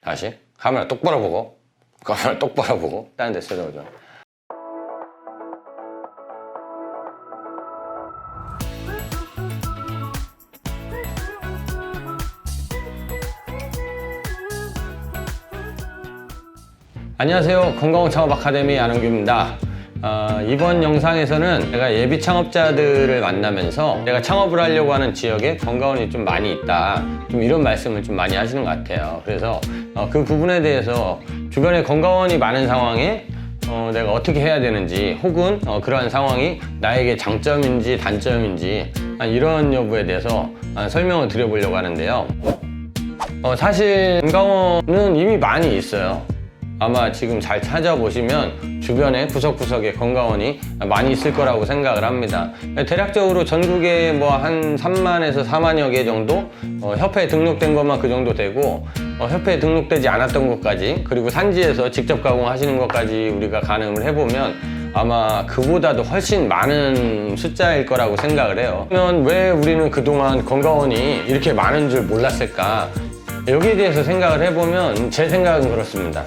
다시 카메라 똑바로 보고, 카메라 똑바로 보고 다른 데 쓰러져. 안녕하세요. 건강원 창업 아카데미 안원규입니다. 이번 영상에서는 제가 예비 창업자들을 만나면서 내가 창업을 하려고 하는 지역에 건강원이 좀 많이 있다, 좀 이런 말씀을 좀 많이 하시는 것 같아요. 그래서 그 부분에 대해서 주변에 건강원이 많은 상황에 내가 어떻게 해야 되는지, 혹은 그러한 상황이 나에게 장점인지 단점인지 이런 여부에 대해서 설명을 드려보려고 하는데요. 사실 건강원은 이미 많이 있어요. 아마 지금 잘 찾아보시면 주변에 구석구석에 건강원이 많이 있을 거라고 생각을 합니다. 대략적으로 전국에 뭐 한 3만에서 4만여 개 정도, 협회에 등록된 것만 그 정도 되고, 협회에 등록되지 않았던 것까지, 그리고 산지에서 직접 가공하시는 것까지 우리가 가늠을 해보면 아마 그보다도 훨씬 많은 숫자일 거라고 생각을 해요. 그러면 왜 우리는 그동안 건강원이 이렇게 많은 줄 몰랐을까? 여기에 대해서 생각을 해보면 제 생각은 그렇습니다.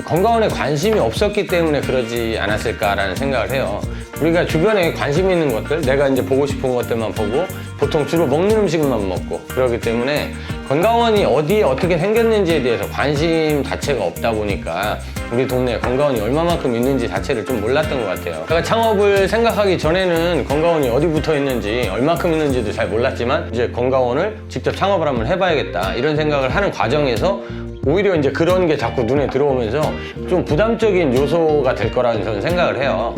건강원에 관심이 없었기 때문에 그러지 않았을까라는 생각을 해요. 우리가 주변에 관심 있는 것들, 내가 이제 보고 싶은 것들만 보고, 보통 주로 먹는 음식만 먹고 그러기 때문에 건강원이 어디에 어떻게 생겼는지에 대해서 관심 자체가 없다 보니까 우리 동네에 건강원이 얼마만큼 있는지 자체를 좀 몰랐던 것 같아요. 제가 창업을 생각하기 전에는 건강원이 어디 붙어 있는지, 얼마큼 있는지도 잘 몰랐지만, 이제 건강원을 직접 창업을 한번 해봐야겠다 이런 생각을 하는 과정에서 오히려 이제 그런 게 자꾸 눈에 들어오면서 좀 부담적인 요소가 될 거라는 저는 생각을 해요.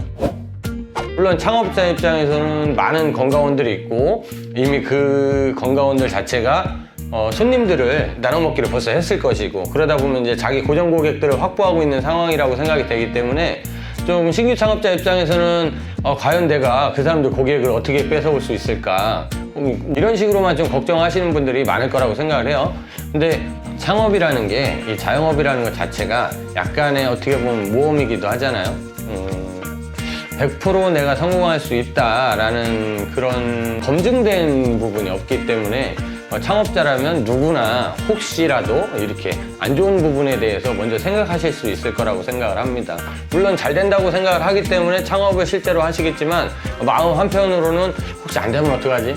물론 창업자 입장에서는 많은 건강원들이 있고, 이미 그 건강원들 자체가 손님들을 나눠먹기를 벌써 했을 것이고, 그러다 보면 이제 자기 고정 고객들을 확보하고 있는 상황이라고 생각이 되기 때문에 좀 신규 창업자 입장에서는 과연 내가 그 사람들 고객을 어떻게 뺏어올 수 있을까, 이런 식으로만 좀 걱정하시는 분들이 많을 거라고 생각을 해요. 근데 창업이라는 게, 이 자영업이라는 것 자체가 약간의 어떻게 보면 모험이기도 하잖아요. 100% 내가 성공할 수 있다라는 그런 검증된 부분이 없기 때문에 창업자라면 누구나 혹시라도 이렇게 안 좋은 부분에 대해서 먼저 생각하실 수 있을 거라고 생각을 합니다. 물론 잘 된다고 생각을 하기 때문에 창업을 실제로 하시겠지만, 마음 한편으로는 혹시 안 되면 어떡하지?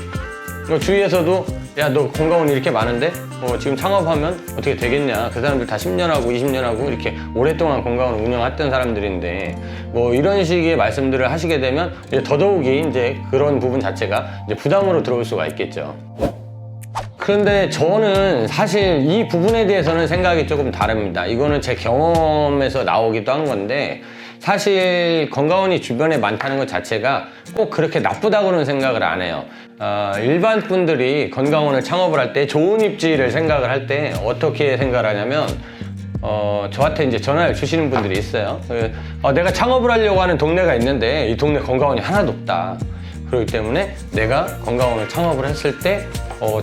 주위에서도 야, 너 건강원이 이렇게 많은데 지금 창업하면 어떻게 되겠냐, 그 사람들 다 10년하고 20년하고 이렇게 오랫동안 건강원을 운영했던 사람들인데, 뭐 이런 식의 말씀들을 하시게 되면 이제 더더욱이 이제 그런 부분 자체가 이제 부담으로 들어올 수가 있겠죠. 그런데 저는 사실 이 부분에 대해서는 생각이 조금 다릅니다. 이거는 제 경험에서 나오기도 한 건데, 사실 건강원이 주변에 많다는 것 자체가 꼭 그렇게 나쁘다고는 생각을 안 해요. 일반 분들이 건강원을 창업을 할 때, 좋은 입지를 생각을 할 때 어떻게 생각을 하냐면, 저한테 이제 전화를 주시는 분들이 있어요. 내가 창업을 하려고 하는 동네가 있는데 이 동네 건강원이 하나도 없다. 그렇기 때문에 내가 건강원을 창업을 했을 때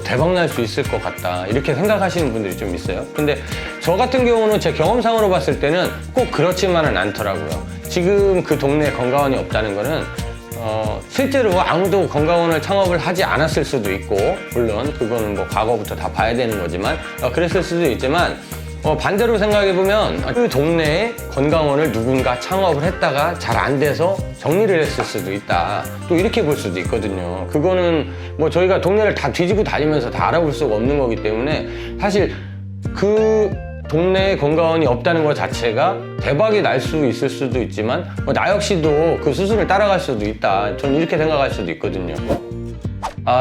대박 날 수 있을 것 같다, 이렇게 생각하시는 분들이 좀 있어요. 근데 저 같은 경우는 제 경험상으로 봤을 때는 꼭 그렇지만은 않더라고요. 지금 그 동네에 건강원이 없다는 거는 실제로 아무도 건강원을 창업을 하지 않았을 수도 있고, 물론 그거는 뭐 과거부터 다 봐야 되는 거지만 그랬을 수도 있지만, 반대로 생각해보면 그 동네에 건강원을 누군가 창업을 했다가 잘 안 돼서 정리를 했을 수도 있다, 또 이렇게 볼 수도 있거든요. 그거는 뭐 저희가 동네를 다 뒤지고 다니면서 다 알아볼 수가 없는 거기 때문에, 사실 그 동네에 건강원이 없다는 것 자체가 대박이 날 수 있을 수도 있지만, 나 역시도 그 수순을 따라갈 수도 있다, 저는 이렇게 생각할 수도 있거든요.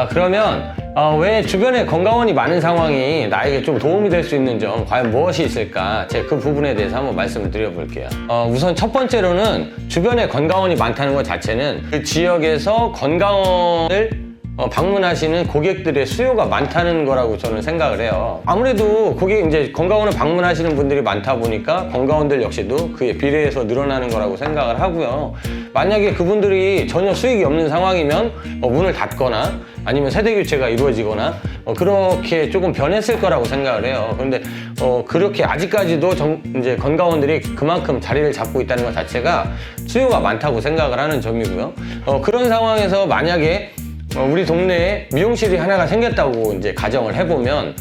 그러면 왜 주변에 건강원이 많은 상황이 나에게 좀 도움이 될 수 있는 점, 과연 무엇이 있을까? 제가 그 부분에 대해서 한번 말씀을 드려볼게요. 우선 첫 번째로는 주변에 건강원이 많다는 것 자체는 그 지역에서 건강원을 방문하시는 고객들의 수요가 많다는 거라고 저는 생각을 해요. 아무래도 이제 건강원을 방문하시는 분들이 많다 보니까 건강원들 역시도 그에 비례해서 늘어나는 거라고 생각을 하고요. 만약에 그분들이 전혀 수익이 없는 상황이면 문을 닫거나 아니면 세대 교체가 이루어지거나 그렇게 조금 변했을 거라고 생각을 해요. 그런데 그렇게 아직까지도 이제 건강원들이 그만큼 자리를 잡고 있다는 것 자체가 수요가 많다고 생각을 하는 점이고요. 그런 상황에서 만약에 우리 동네에 미용실이 하나가 생겼다고 이제 가정을 해보면,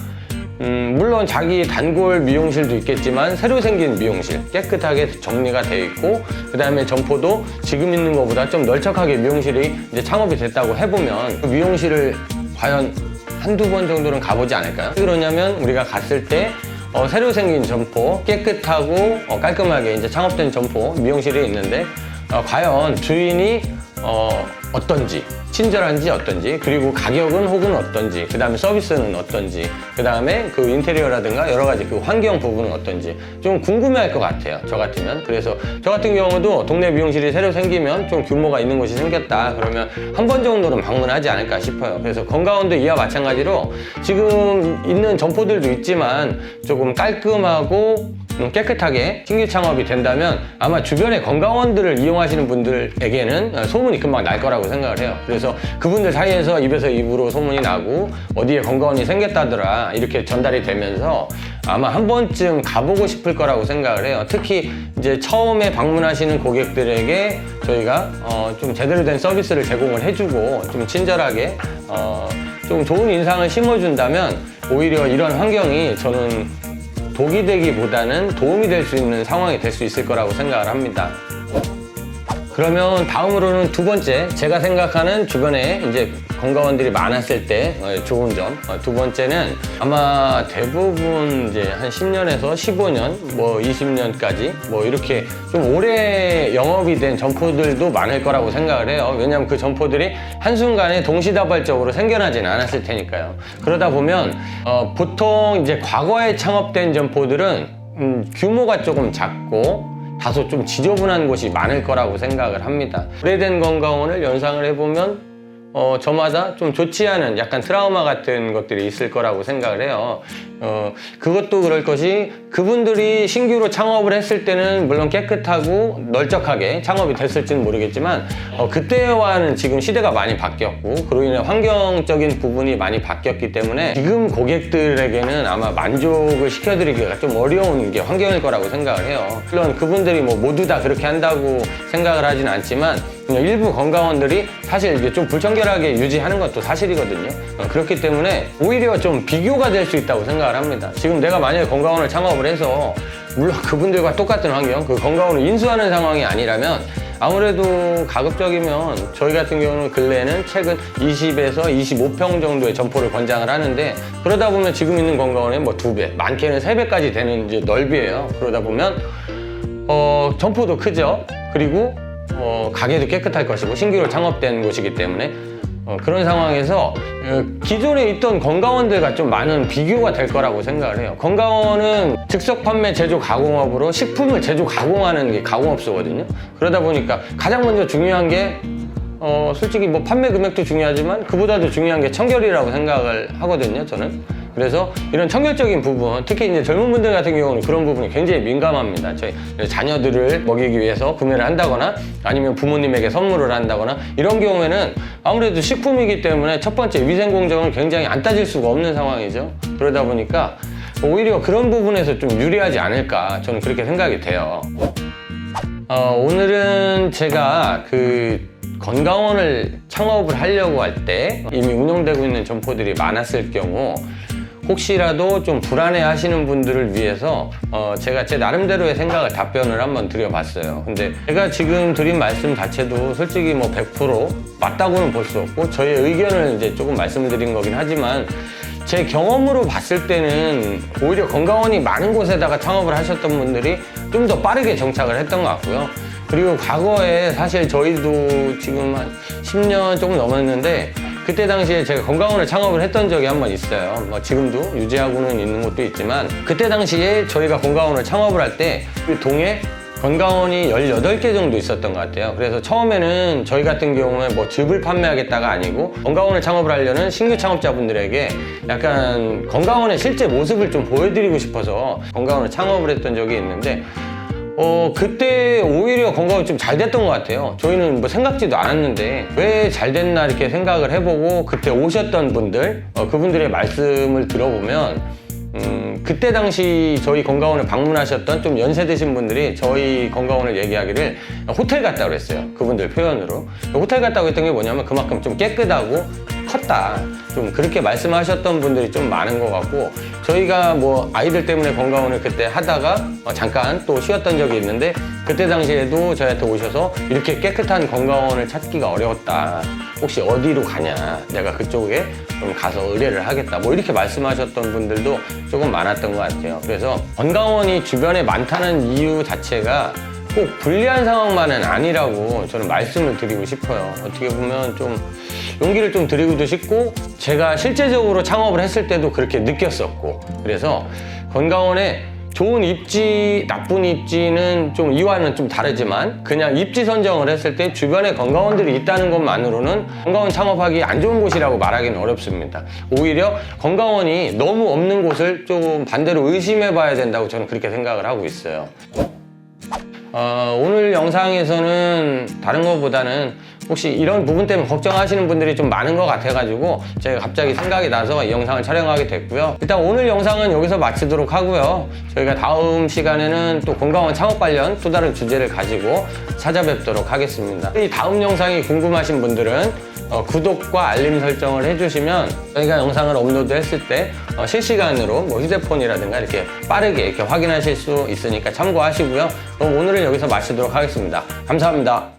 물론 자기 단골 미용실도 있겠지만 새로 생긴 미용실 깨끗하게 정리가 돼 있고, 그 다음에 점포도 지금 있는 것보다 좀 널찍하게 미용실이 이제 창업이 됐다고 해보면 그 미용실을 과연 한두 번 정도는 가보지 않을까요? 왜 그러냐면 우리가 갔을 때 새로 생긴 점포 깨끗하고 깔끔하게 이제 창업된 점포 미용실이 있는데 과연 주인이 어떤지, 친절한지 어떤지, 그리고 가격은 혹은 어떤지, 그 다음에 서비스는 어떤지, 그 다음에 그 인테리어라든가 여러 가지 그 환경 부분은 어떤지 좀 궁금해할 것 같아요, 저 같으면. 그래서 저 같은 경우도 동네 미용실이 새로 생기면 좀 규모가 있는 곳이 생겼다 그러면 한 번 정도는 방문하지 않을까 싶어요. 그래서 건강원도 이와 마찬가지로 지금 있는 점포들도 있지만 조금 깔끔하고 깨끗하게 신규 창업이 된다면 아마 주변의 건강원들을 이용하시는 분들에게는 소문이 금방 날 거라고 생각을 해요. 그래서 그분들 사이에서 입에서 입으로 소문이 나고 어디에 건강원이 생겼다더라 이렇게 전달이 되면서 아마 한 번쯤 가보고 싶을 거라고 생각을 해요. 특히 이제 처음에 방문하시는 고객들에게 저희가 좀 제대로 된 서비스를 제공을 해주고 좀 친절하게 좀 좋은 인상을 심어준다면 오히려 이런 환경이 저는 독이 되기보다는 도움이 될 수 있는 상황이 될 수 있을 거라고 생각을 합니다. 그러면 다음으로는 두 번째, 제가 생각하는 주변에 이제 건강원들이 많았을 때 좋은 점. 두 번째는 아마 대부분 이제 한 10년에서 15년, 뭐 20년까지 뭐 이렇게 좀 오래 영업이 된 점포들도 많을 거라고 생각을 해요. 왜냐하면 그 점포들이 한순간에 동시다발적으로 생겨나진 않았을 테니까요. 그러다 보면 보통 이제 과거에 창업된 점포들은 규모가 조금 작고 다소 좀 지저분한 곳이 많을 거라고 생각을 합니다. 오래된 건강원을 연상을 해보면 저마다 좀 좋지 않은 약간 트라우마 같은 것들이 있을 거라고 생각을 해요. 그것도 그럴 것이 그분들이 신규로 창업을 했을 때는 물론 깨끗하고 널쩍하게 창업이 됐을지는 모르겠지만 그때와는 지금 시대가 많이 바뀌었고 그로 인해 환경적인 부분이 많이 바뀌었기 때문에 지금 고객들에게는 아마 만족을 시켜드리기가 좀 어려운 게 환경일 거라고 생각을 해요. 물론 그분들이 뭐 모두 다 그렇게 한다고 생각을 하진 않지만 일부 건강원들이 사실 이게 좀 불청결하게 유지하는 것도 사실이거든요. 그렇기 때문에 오히려 좀 비교가 될 수 있다고 생각을 합니다. 지금 내가 만약에 건강원을 창업을 해서 물론 그분들과 똑같은 환경, 그 건강원을 인수하는 상황이 아니라면 아무래도 가급적이면 저희 같은 경우는 근래에는 최근 20에서 25평 정도의 점포를 권장을 하는데 그러다 보면 지금 있는 건강원의 뭐 2배, 많게는 3배까지 되는 이제 넓이에요. 그러다 보면 점포도 크죠. 그리고 가게도 깨끗할 것이고 신규로 창업된 곳이기 때문에 그런 상황에서 기존에 있던 건강원들과 좀 많은 비교가 될 거라고 생각을 해요. 건강원은 즉석 판매 제조 가공업으로 식품을 제조 가공하는 게 가공업소거든요. 그러다 보니까 가장 먼저 중요한 게 솔직히 뭐 판매 금액도 중요하지만 그보다도 중요한 게 청결이라고 생각을 하거든요, 저는. 그래서 이런 청결적인 부분, 특히 이제 젊은 분들 같은 경우는 그런 부분이 굉장히 민감합니다. 저희 자녀들을 먹이기 위해서 구매를 한다거나 아니면 부모님에게 선물을 한다거나 이런 경우에는 아무래도 식품이기 때문에 첫 번째 위생 공정을 굉장히 안 따질 수가 없는 상황이죠. 그러다 보니까 오히려 그런 부분에서 좀 유리하지 않을까 저는 그렇게 생각이 돼요. 오늘은 제가 그 건강원을 창업을 하려고 할 때 이미 운영되고 있는 점포들이 많았을 경우 혹시라도 좀 불안해 하시는 분들을 위해서 제가 제 나름대로의 생각을 답변을 한번 드려봤어요. 근데 제가 지금 드린 말씀 자체도 솔직히 뭐 100% 맞다고는 볼 수 없고 저의 의견을 이제 조금 말씀드린 거긴 하지만 제 경험으로 봤을 때는 오히려 건강원이 많은 곳에다가 창업을 하셨던 분들이 좀 더 빠르게 정착을 했던 것 같고요. 그리고 과거에 사실 저희도 지금 한 10년 조금 넘었는데 그때 당시에 제가 건강원을 창업을 했던 적이 한 번 있어요. 뭐 지금도 유지하고는 있는 것도 있지만 그때 당시에 저희가 건강원을 창업을 할 때 그 동에 건강원이 18개 정도 있었던 것 같아요. 그래서 처음에는 저희 같은 경우에 뭐 즙을 판매하겠다가 아니고 건강원을 창업을 하려는 신규 창업자분들에게 약간 건강원의 실제 모습을 좀 보여드리고 싶어서 건강원을 창업을 했던 적이 있는데 그때 오히려 건강이 좀 잘 됐던 것 같아요. 저희는 뭐 생각지도 않았는데 왜 잘 됐나 이렇게 생각을 해보고 그때 오셨던 분들, 그분들의 말씀을 들어보면 그때 당시 저희 건강원을 방문하셨던 좀 연세 드신 분들이 저희 건강원을 얘기하기를 호텔 같다고 그랬어요. 그분들 표현으로. 호텔 같다고 했던 게 뭐냐면 그만큼 좀 깨끗하고 컸다. 좀 그렇게 말씀하셨던 분들이 좀 많은 것 같고 저희가 뭐 아이들 때문에 건강원을 그때 하다가 잠깐 또 쉬었던 적이 있는데 그때 당시에도 저희한테 오셔서 이렇게 깨끗한 건강원을 찾기가 어려웠다. 혹시 어디로 가냐? 내가 그쪽에 좀 가서 의뢰를 하겠다. 뭐 이렇게 말씀하셨던 분들도 조금 많았던 것 같아요. 그래서 건강원이 주변에 많다는 이유 자체가 꼭 불리한 상황만은 아니라고 저는 말씀을 드리고 싶어요. 어떻게 보면 좀 용기를 좀 드리고도 싶고 제가 실제적으로 창업을 했을 때도 그렇게 느꼈었고 그래서 건강원에 좋은 입지, 나쁜 입지는 좀 이와는 좀 다르지만 그냥 입지 선정을 했을 때 주변에 건강원들이 있다는 것만으로는 건강원 창업하기 안 좋은 곳이라고 말하기는 어렵습니다. 오히려 건강원이 너무 없는 곳을 좀 반대로 의심해 봐야 된다고 저는 그렇게 생각을 하고 있어요. 오늘 영상에서는 다른 것보다는 혹시 이런 부분 때문에 걱정하시는 분들이 좀 많은 것 같아가지고 제가 갑자기 생각이 나서 이 영상을 촬영하게 됐고요. 일단 오늘 영상은 여기서 마치도록 하고요. 저희가 다음 시간에는 또 건강원 창업 관련 또 다른 주제를 가지고 찾아뵙도록 하겠습니다. 이 다음 영상이 궁금하신 분들은 구독과 알림 설정을 해주시면 저희가 영상을 업로드 했을 때 실시간으로 뭐 휴대폰이라든가 이렇게 빠르게 이렇게 확인하실 수 있으니까 참고하시고요. 그럼 오늘은 여기서 마치도록 하겠습니다. 감사합니다.